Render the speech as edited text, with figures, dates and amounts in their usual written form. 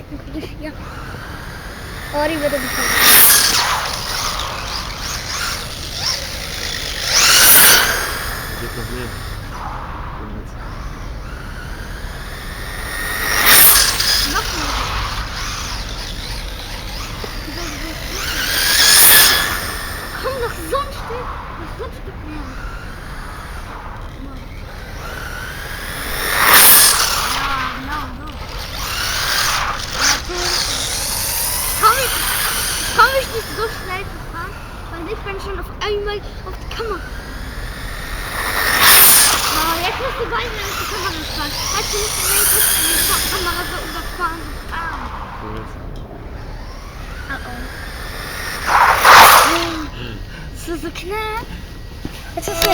Ja. और ही बता दिखा Geht noch mehr. noch mehr. Komm noch so ein Stück mehr. Ja, genau so. Komm ich nicht so schnell zu fahren, weil ich bin schon auf einmal auf die Kamera. Oh, jetzt musst du beide auf die Kamera fahren. Halt du nicht in die Kamera so überfahren. Oh oh. Das ist so knapp. Jetzt hast du